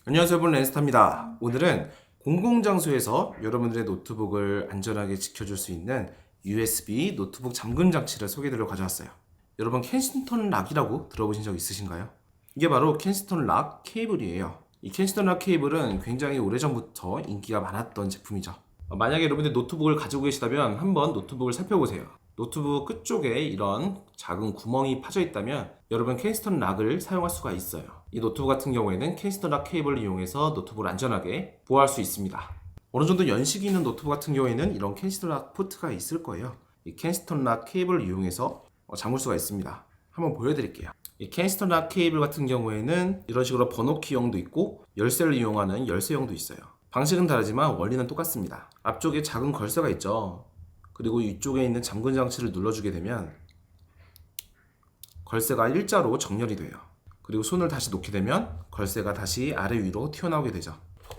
안녕하세요, 여러분. 랜스타입니다. 오늘은 공공장소에서 여러분들의 노트북을 안전하게 지켜줄 수 있는 USB 노트북 잠금 장치를 소개해드리러 가져왔어요. 여러분, 켄싱턴 락이라고 들어보신 적 있으신가요? 이게 바로 켄싱턴 락 케이블이에요. 이 켄싱턴 락 케이블은 굉장히 오래전부터 인기가 많았던 제품이죠. 만약에 여러분들 노트북을 가지고 계시다면 한번 노트북을 살펴보세요. 노트북 끝쪽에 이런 작은 구멍이 파져 있다면 여러분 켄스턴 락을 사용할 수가 있어요. 이 노트북 같은 경우에는 켄스턴 락 케이블을 이용해서 노트북을 안전하게 보호할 수 있습니다. 어느 정도 연식이 있는 노트북 같은 경우에는 이런 켄스턴 락 포트가 있을 거예요. 이 켄스턴 락 케이블을 이용해서 잠글 수가 있습니다. 한번 보여드릴게요. 이 켄스턴 락 케이블 같은 경우에는 이런 식으로 번호키형도 있고 열쇠를 이용하는 열쇠형도 있어요. 방식은 다르지만 원리는 똑같습니다. 앞쪽에 작은 걸쇠가 있죠. 그리고 이쪽에 있는 잠금 장치를 눌러주게 되면 걸쇠가 일자로 정렬이 돼요. 그리고 손을 다시 놓게 되면 걸쇠가 다시 아래 위로 튀어나오게 되죠.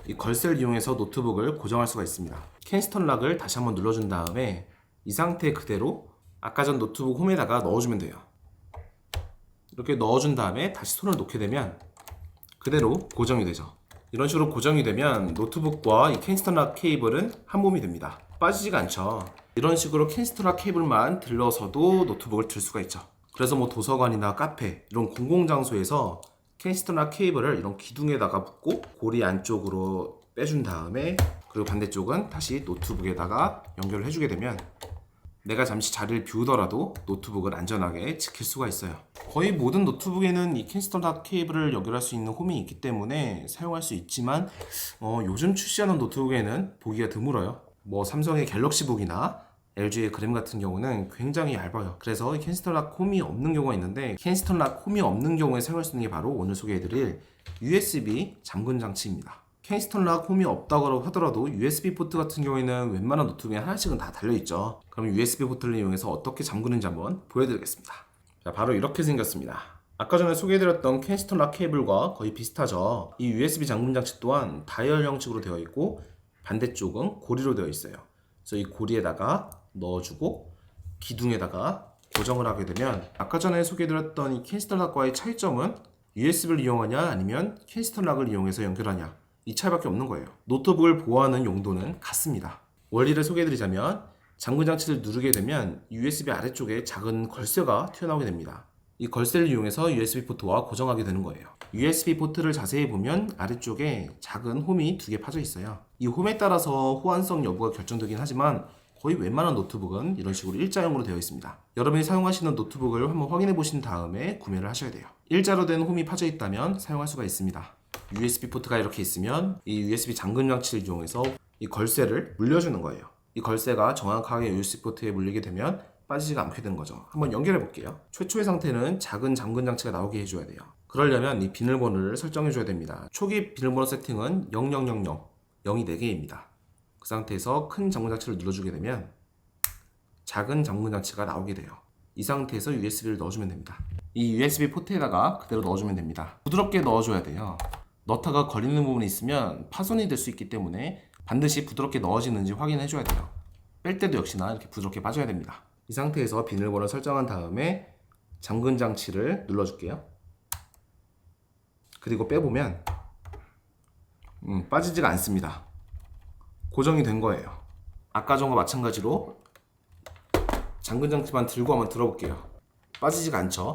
이 걸쇠를 이용해서 노트북을 고정할 수가 있습니다. 켄스턴 락을 다시 한번 눌러준 다음에 이 상태 그대로 아까 전 노트북 홈에다가 넣어주면 돼요. 이렇게 넣어준 다음에 다시 손을 놓게 되면 그대로 고정이 되죠. 이런 식으로 고정이 되면 노트북과 이 켄스턴 락 케이블은 한 몸이 됩니다. 빠지지가 않죠. 이런 식으로 켄스턴 락 케이블만 들러서도 노트북을 들 수가 있죠. 그래서 뭐 도서관이나 카페 이런 공공장소에서 켄스턴 락 케이블을 이런 기둥에다가 묶고 고리 안쪽으로 빼준 다음에 그리고 반대쪽은 다시 노트북에다가 연결을 해주게 되면 내가 잠시 자리를 비우더라도 노트북을 안전하게 지킬 수가 있어요. 거의 모든 노트북에는 이 켄스턴 락 케이블을 연결할 수 있는 홈이 있기 때문에 사용할 수 있지만 요즘 출시하는 노트북에는 보기가 드물어요. 뭐 삼성의 갤럭시북이나 LG의 그램 같은 경우는 굉장히 얇아요. 그래서 켄스턴 락 홈이 없는 경우가 있는데 켄스턴 락 홈이 없는 경우에 사용할 수 있는 게 바로 오늘 소개해드릴 USB 잠금 장치입니다. 켄스턴 락 홈이 없다고 하더라도 USB 포트 같은 경우에는 웬만한 노트북에 하나씩은 다 달려있죠. 그럼 USB 포트를 이용해서 어떻게 잠그는지 한번 보여드리겠습니다. 자, 바로 이렇게 생겼습니다. 아까 전에 소개해드렸던 켄스턴 락 케이블과 거의 비슷하죠. 이 USB 잠금 장치 또한 다이얼 형식으로 되어 있고 반대쪽은 고리로 되어 있어요. 그래서 이 고리에다가 넣어주고 기둥에다가 고정을 하게 되면 아까 전에 소개해드렸던 이 켄스턴 락과의 차이점은 USB를 이용하냐 아니면 켄스턴 락을 이용해서 연결하냐 이 차이밖에 없는 거예요. 노트북을 보호하는 용도는 같습니다. 원리를 소개해드리자면 잠금 장치를 누르게 되면 USB 아래쪽에 작은 걸쇠가 튀어나오게 됩니다. 이 걸쇠를 이용해서 USB 포트와 고정하게 되는 거예요. USB 포트를 자세히 보면 아래쪽에 작은 홈이 두 개 파져 있어요. 이 홈에 따라서 호환성 여부가 결정되긴 하지만 거의 웬만한 노트북은 이런 식으로 일자형으로 되어 있습니다. 여러분이 사용하시는 노트북을 한번 확인해 보신 다음에 구매를 하셔야 돼요. 일자로 된 홈이 파져 있다면 사용할 수가 있습니다. USB 포트가 이렇게 있으면 이 USB 잠금 장치를 이용해서 이 걸쇠를 물려주는 거예요. 이 걸쇠가 정확하게 USB 포트에 물리게 되면 빠지지가 않게 되는 거죠. 한번 연결해 볼게요. 최초의 상태는 작은 잠금 장치가 나오게 해줘야 돼요. 그러려면 이 비밀번호를 설정해 줘야 됩니다. 초기 비밀번호 세팅은 0000, 0이 4개입니다. 그 상태에서 큰 잠금 장치를 눌러주게 되면 작은 잠금 장치가 나오게 돼요. 이 상태에서 USB를 넣어주면 됩니다. 이 USB 포트에다가 그대로 넣어주면 됩니다. 부드럽게 넣어줘야 돼요. 너트가 걸리는 부분이 있으면 파손이 될 수 있기 때문에 반드시 부드럽게 넣어지는지 확인해 줘야 돼요. 뺄 때도 역시나 이렇게 부드럽게 빠져야 됩니다. 이 상태에서 비밀번호를 설정한 다음에 잠금 장치를 눌러줄게요. 그리고 빼보면 빠지지가 않습니다. 고정이 된 거예요. 아까 전과 마찬가지로 잠금 장치만 들고 한번 들어볼게요. 빠지지가 않죠.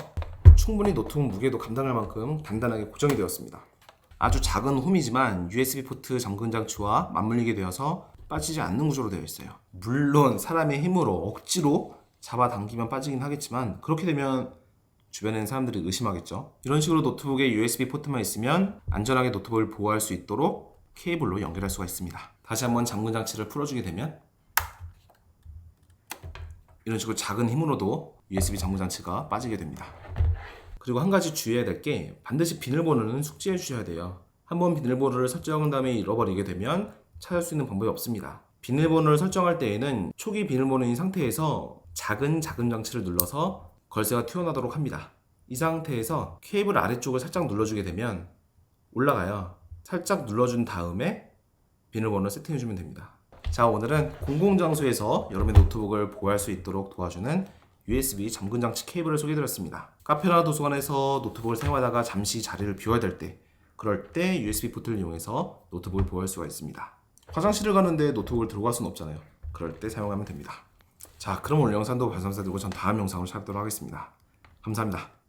충분히 노트북 무게도 감당할 만큼 단단하게 고정이 되었습니다. 아주 작은 홈이지만 USB 포트 잠금 장치와 맞물리게 되어서 빠지지 않는 구조로 되어 있어요. 물론 사람의 힘으로 억지로 잡아당기면 빠지긴 하겠지만 그렇게 되면 주변에 있는 사람들이 의심하겠죠. 이런 식으로 노트북에 USB 포트만 있으면 안전하게 노트북을 보호할 수 있도록 케이블로 연결할 수가 있습니다. 다시 한번 잠금 장치를 풀어주게 되면 이런 식으로 작은 힘으로도 USB 잠금 장치가 빠지게 됩니다. 그리고 한 가지 주의해야 될 게 반드시 비밀번호는 숙지해 주셔야 돼요. 한번 비밀번호를 설정한 다음에 잃어버리게 되면 찾을 수 있는 방법이 없습니다. 비밀번호를 설정할 때에는 초기 비밀번호인 상태에서 작은 잠금 장치를 눌러서 걸쇠가 튀어나오도록 합니다. 이 상태에서 케이블 아래쪽을 살짝 눌러주게 되면 올라가요. 살짝 눌러준 다음에 비밀번호를 세팅해주면 됩니다. 자, 오늘은 공공장소에서 여러분의 노트북을 보호할 수 있도록 도와주는 USB 잠금 장치 케이블을 소개해드렸습니다. 카페나 도서관에서 노트북을 사용하다가 잠시 자리를 비워야 될 때 그럴 때 USB 포트를 이용해서 노트북을 보호할 수가 있습니다. 화장실을 가는데 노트북을 들고 갈 수는 없잖아요. 그럴 때 사용하면 됩니다. 자, 그럼 오늘 영상도 감사드리고 전 다음 영상으로 찾도록 하겠습니다. 감사합니다.